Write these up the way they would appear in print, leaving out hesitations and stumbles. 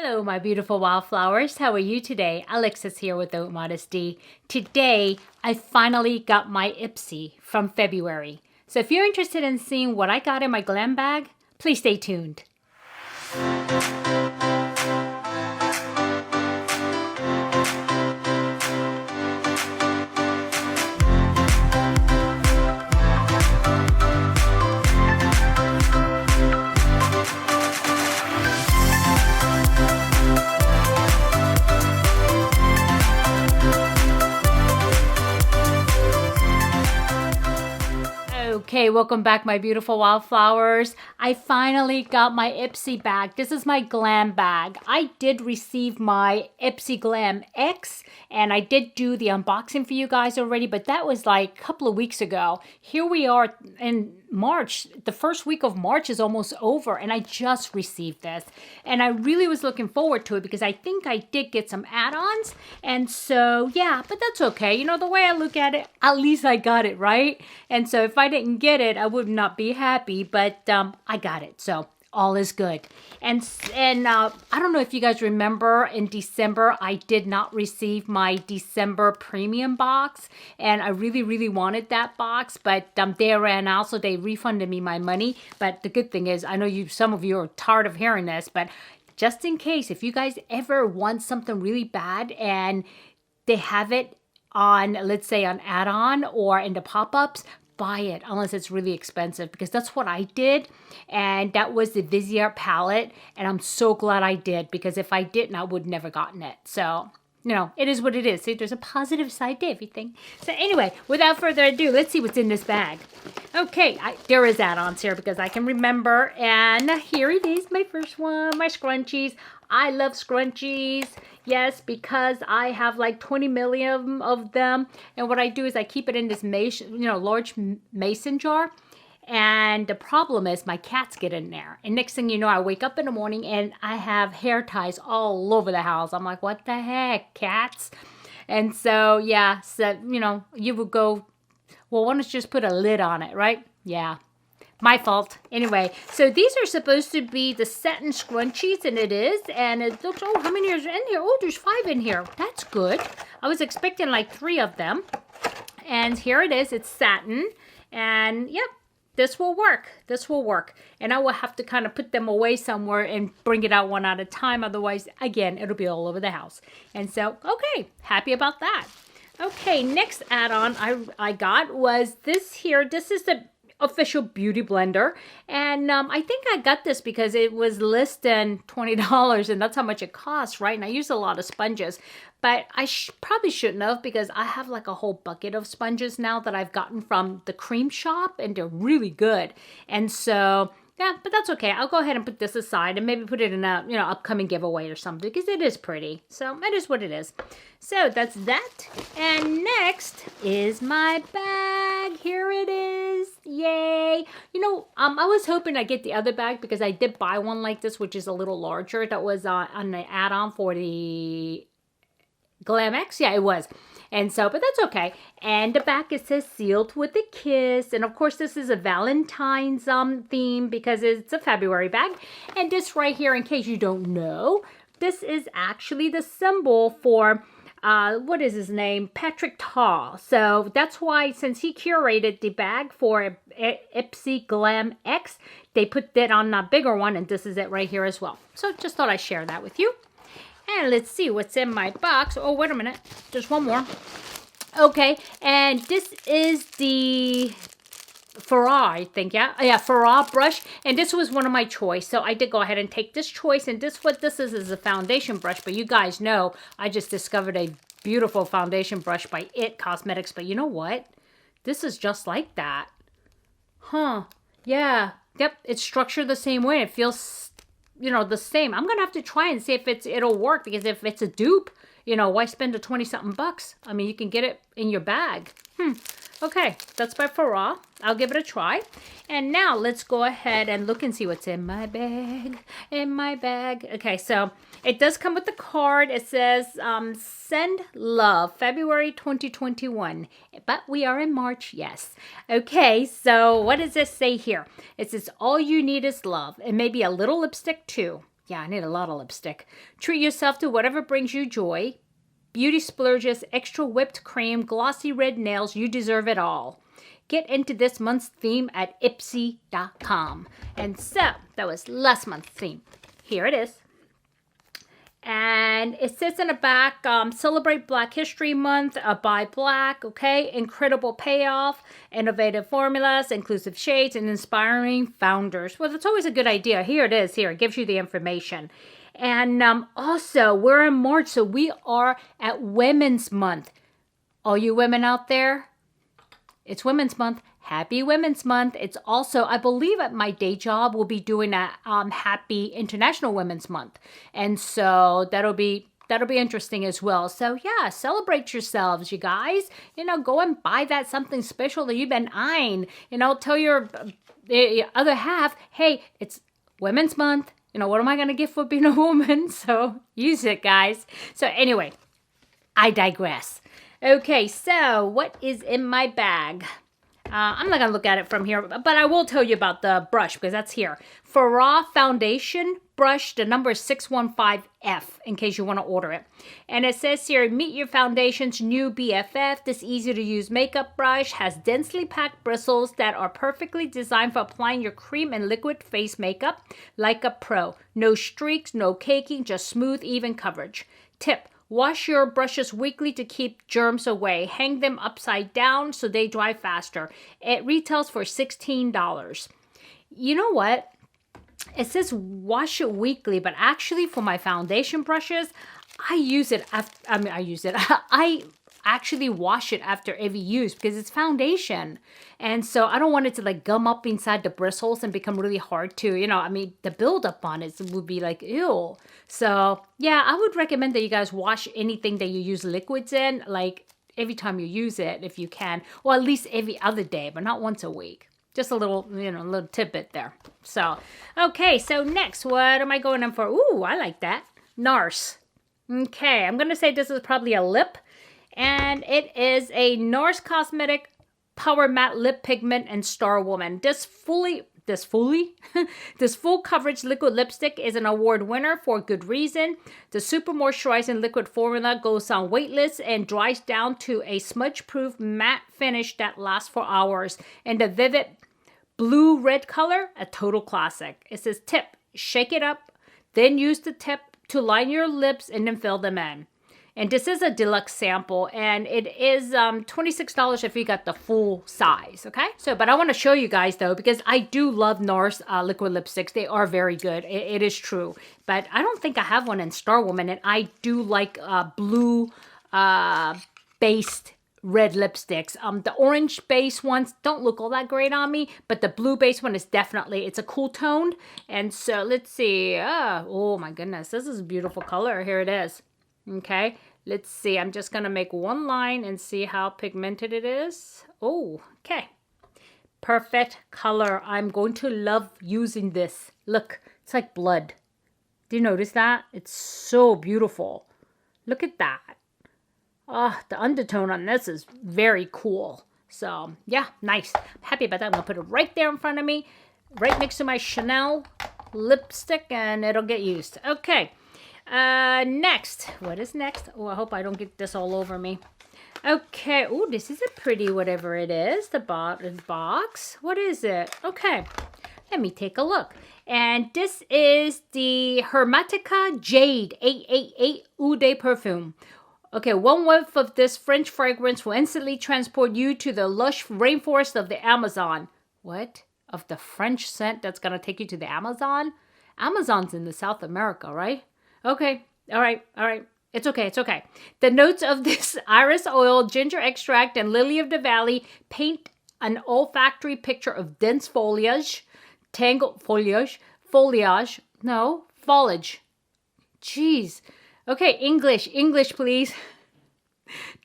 Hello, my beautiful wildflowers. How are you today? Alexis here with Modesty. Today, I finally got my IPSY from February. So if you're interested in seeing what I got in my glam bag, please stay tuned. Okay, welcome back, my beautiful wildflowers. I finally got my IPSY bag. This is my glam bag. I did receive my IPSY Glam X, and I did do the unboxing for you guys already, but that was like a couple of weeks ago. Here we are in March. The first week of March is almost over, and I just received this. And I really was looking forward to it because I think I did get some add-ons. And so, yeah, but that's okay. You know, the way I look at it, at least I got it, right? And so if I didn't get it, I would not be happy, but I got it. So all is good. And I don't know if you guys remember, in December, I did not receive my December premium box, and I really wanted that box, but they ran out, so they refunded me my money. But the good thing is, I know some of you are tired of hearing this, but just in case, if you guys ever want something really bad and they have it on, let's say, on add-on or in the pop-ups, buy it unless it's really expensive, because that's what I did. And that was the Viseart palette, and I'm so glad I did, because if I didn't, I would never gotten it. So, you know, it is what it is. See, there's a positive side to everything. So anyway, without further ado, let's see what's in this bag. Okay, there is add-ons here because I can remember, and here it is, my first one, my scrunchies. I love scrunchies. Yes, because I have like 20 million of them. And what I do is I keep it in this large mason jar. And the problem is my cats get in there. And next thing you know, I wake up in the morning and I have hair ties all over the house. I'm like, what the heck, cats? And so, yeah, so, you would go, well, why don't you just put a lid on it, right? Yeah. My fault. Anyway, so these are supposed to be the Satin Scrunchies, and it is. And it looks, oh, how many are in here? Oh, there's 5 in here. That's good. I was expecting like 3 of them. And here it is. It's satin. And, yep, this will work. This will work. And I will have to kind of put them away somewhere and bring it out one at a time. Otherwise, again, it'll be all over the house. And so, okay, happy about that. Okay, next add-on I got was this here. This is the official beauty blender, and I think I got this because it was less than $20, and that's how much it costs, right? And I use a lot of sponges, but I probably shouldn't have, because I have like a whole bucket of sponges now that I've gotten from the cream shop, and they're really good. And so, yeah, but that's okay. I'll go ahead and put this aside and maybe put it in a, upcoming giveaway or something, because it is pretty. So it is what it is. So that's that. And next is my bag. Here it is. Yay. I was hoping I'd get the other bag, because I did buy one like this, which is a little larger. That was on the add-on for the Glam X. Yeah, it was. And so, but that's okay. And the back, it says sealed with a kiss. And of course, this is a Valentine's theme, because it's a February bag. And this right here, in case you don't know, this is actually the symbol for, what is his name? Patrick Ta. So that's why, since he curated the bag for IPSY Glam X, they put that on a bigger one. And this is it right here as well. So just thought I'd share that with you. And let's see what's in my box. Oh, wait a minute. There's one more. Okay, and this is the Farah, I think, yeah? Yeah, Farah brush. And this was one of my choice. So I did go ahead and take this choice. And what this is a foundation brush. But you guys know I just discovered a beautiful foundation brush by IT Cosmetics. But you know what? This is just like that. Huh. Yeah. Yep, it's structured the same way. It feels the same. I'm gonna have to try and see if it'll work, because if it's a dupe, why spend the 20-something bucks? I mean, you can get it in your bag. Okay, that's by Farah. I'll give it a try. And now let's go ahead and look and see what's in my bag. Okay, so it does come with the card. It says, send love, February 2021. But we are in March, yes. Okay, so what does this say here? It says, all you need is love. And maybe a little lipstick too. Yeah, I need a lot of lipstick. Treat yourself to whatever brings you joy. Beauty splurges, extra whipped cream, glossy red nails. You deserve it all. Get into this month's theme at IPSY.com. And so, that was last month's theme. Here it is. And it says in the back, celebrate Black History Month, buy black, okay? Incredible payoff, innovative formulas, inclusive shades, and inspiring founders. Well, that's always a good idea. Here it is. Here, it gives you the information. And also, we're in March, so we are at Women's Month. All you women out there, it's Women's Month. Happy Women's Month. It's also, I believe at my day job, we'll be doing a Happy International Women's Month. And so that'll be interesting as well. So yeah, celebrate yourselves, you guys. You know, go and buy that something special that you've been eyeing. You know, tell your other half, hey, it's Women's Month. You know, what am I going to get for being a woman? So use it, guys. So anyway, I digress. Okay, so what is in my bag? I'm not going to look at it from here, but I will tell you about the brush because that's here. Farah Foundation brush, the number is 615F in case you want to order it. And it says here, meet your foundation's new BFF. This easy-to-use makeup brush has densely packed bristles that are perfectly designed for applying your cream and liquid face makeup like a pro. No streaks, no caking, just smooth, even coverage. Tip. Wash your brushes weekly to keep germs away. Hang them upside down so they dry faster. It retails for $16. You know what? It says wash it weekly, but actually for my foundation brushes, I actually wash it after every use because it's foundation. And so I don't want it to like gum up inside the bristles and become really hard to, you know, I mean, the buildup on it would be like, ew. So yeah, I would recommend that you guys wash anything that you use liquids in, like every time you use it, if you can, or at least every other day, but not once a week. Just a little, you know, little tidbit there. So, okay, so next, what am I going in for? Ooh, I like that. Nars. Okay, I'm going to say this is probably a lip. And it is a Nars Cosmetics Power Matte Lip Pigment and Star Woman. This full coverage liquid lipstick is an award winner for good reason. The super moisturizing liquid formula goes on weightless and dries down to a smudge-proof matte finish that lasts for hours. And the vivid blue-red color, a total classic. It says tip, shake it up, then use the tip to line your lips and then fill them in. And this is a deluxe sample, and it is $26 if you got the full size, okay? So, but I want to show you guys, though, because I do love Nars liquid lipsticks. They are very good. It is true. But I don't think I have one in Star Woman, and I do like blue-based red lipsticks. The orange-based ones don't look all that great on me, but the blue-based one is definitely, it's a cool toned. And so, let's see. Oh, my goodness. This is a beautiful color. Here it is. Okay, let's see. I'm just going to make one line and see how pigmented it is. Oh, okay. Perfect color. I'm going to love using this. Look, it's like blood. Do you notice that? It's so beautiful. Look at that. The undertone on this is very cool. So, yeah, nice. I'm happy about that. I'm going to put it right there in front of me, right next to my Chanel lipstick, and it'll get used. Okay. Next. What is next? Oh, I hope I don't get this all over me. Okay. Oh, this is a pretty whatever it is. The box. What is it? Okay. Let me take a look. And this is the Hermetica Jade 888 Eau de Perfume. Okay, one whiff of this French fragrance will instantly transport you to the lush rainforest of the Amazon. What? Of the French scent that's going to take you to the Amazon? Amazon's in the South America, right? Okay. All right. It's okay. The notes of this iris oil, ginger extract, and lily of the valley paint an olfactory picture of dense foliage. Jeez. Okay, English, please.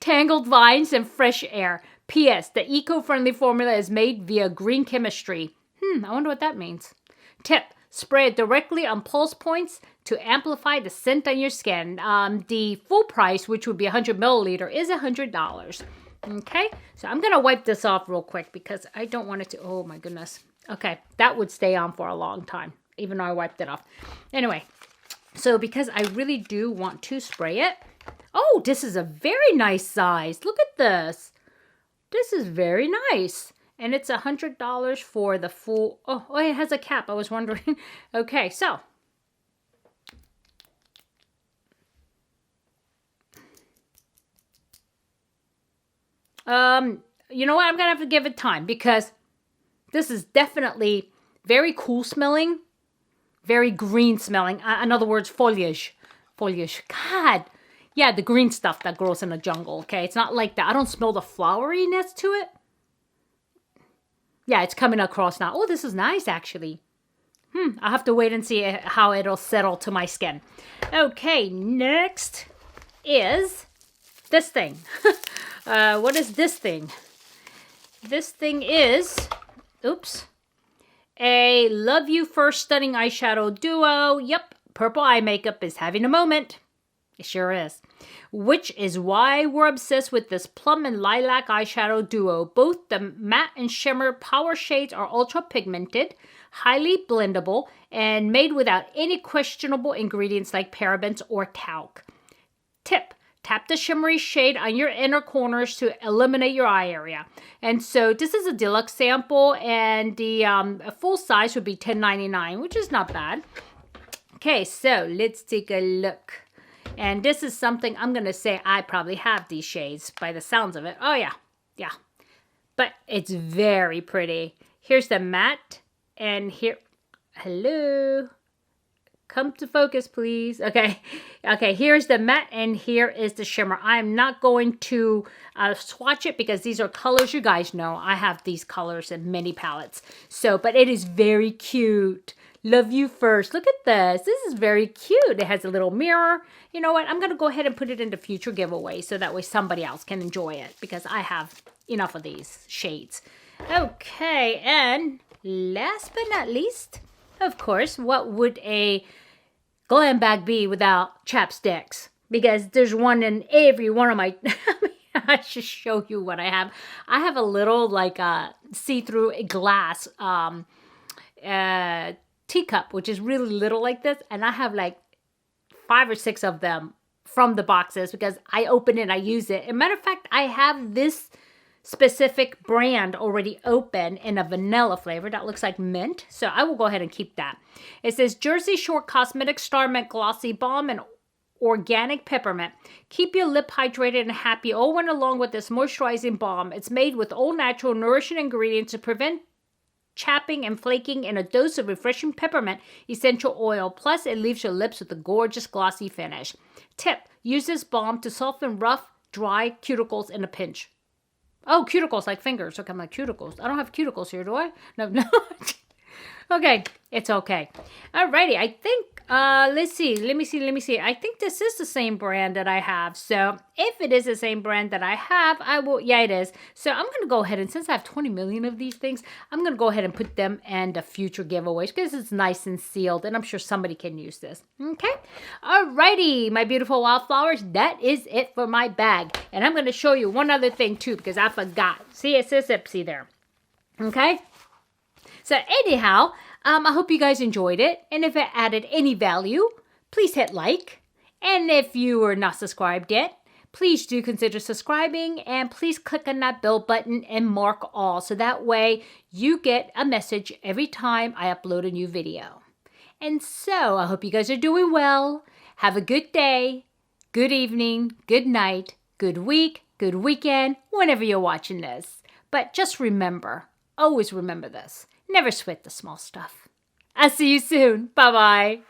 Tangled vines and fresh air. P.S. The eco-friendly formula is made via green chemistry. I wonder what that means. Tip. Spray it directly on pulse points to amplify the scent on your skin. The full price, which would be 100 milliliter, is $100. Okay, so I'm going to wipe this off real quick because I don't want it to, oh my goodness. Okay, that would stay on for a long time, even though I wiped it off. Anyway, So because I really do want to spray it. Oh, this is a very nice size. Look at this. This is very nice. And it's $100 for the full... Oh, it has a cap. I was wondering. Okay, so... you know what? I'm going to have to give it time because this is definitely very cool smelling, very green smelling. In other words, foliage. Foliage. God. Yeah, the green stuff that grows in the jungle, okay? It's not like that. I don't smell the floweriness to it. Yeah, it's coming across now. Oh, this is nice, actually. I'll have to wait and see how it'll settle to my skin. Okay, next is this thing. What is this thing? This thing is, oops, a Love You First Stunning Eyeshadow Duo. Yep, purple eye makeup is having a moment. It sure is. Which is why we're obsessed with this plum and lilac eyeshadow duo. Both the matte and shimmer power shades are ultra pigmented, highly blendable, and made without any questionable ingredients like parabens or talc. Tip. Tap the shimmery shade on your inner corners to eliminate your eye area. And so this is a deluxe sample, and the full size would be $10.99, which is not bad. Okay, so let's take a look. And this is something I'm going to say I probably have these shades by the sounds of it. Oh, yeah. Yeah. But it's very pretty. Here's the matte. And here... Hello. Come to focus, please. Okay. Okay, here's the matte and here is the shimmer. I'm not going to swatch it because these are colors you guys know. I have these colors in many palettes. So, but it is very cute. Love You First. Look at this. This is very cute. It has a little mirror. You know what? I'm going to go ahead and put it into future giveaways so that way somebody else can enjoy it because I have enough of these shades. Okay, and last but not least, of course, what would a glam bag be without chapsticks? Because there's one in every one of my... I should show you what I have. I have a little like see-through glass teacup, which is really little like this, and I have like 5 or 6 of them from the boxes because I open it and I use it. As a matter of fact, I have this specific brand already open in a vanilla flavor that looks like mint, so I will go ahead and keep that. It says Jersey Shore Cosmetics Star Mint Glossy Balm and Organic Peppermint. Keep your lip hydrated and happy all winter long with this moisturizing balm. It's made with all natural nourishing ingredients to prevent chapping and flaking and a dose of refreshing peppermint essential oil. Plus, it leaves your lips with a gorgeous glossy finish. Tip, use this balm to soften rough, dry cuticles in a pinch. Oh, cuticles like fingers. Okay, I'm like cuticles. I don't have cuticles here, do I? No, no. Okay, it's okay. Alrighty, I think, let's see. Let me see. I think this is the same brand that I have. So if it is the same brand that I have, I will, yeah, it is. So I'm going to go ahead and since I have 20 million of these things, I'm going to go ahead and put them in the future giveaways because it's nice and sealed and I'm sure somebody can use this. Okay. Alrighty, my beautiful wildflowers, that is it for my bag. And I'm going to show you one other thing too because I forgot. See, it says IPSY there. Okay. So anyhow, I hope you guys enjoyed it. And if it added any value, please hit like. And if you are not subscribed yet, please do consider subscribing. And please click on that bell button and mark all. So that way you get a message every time I upload a new video. And so I hope you guys are doing well. Have a good day, good evening, good night, good week, good weekend, whenever you're watching this. But just remember, always remember this. Never sweat the small stuff. I'll see you soon. Bye-bye.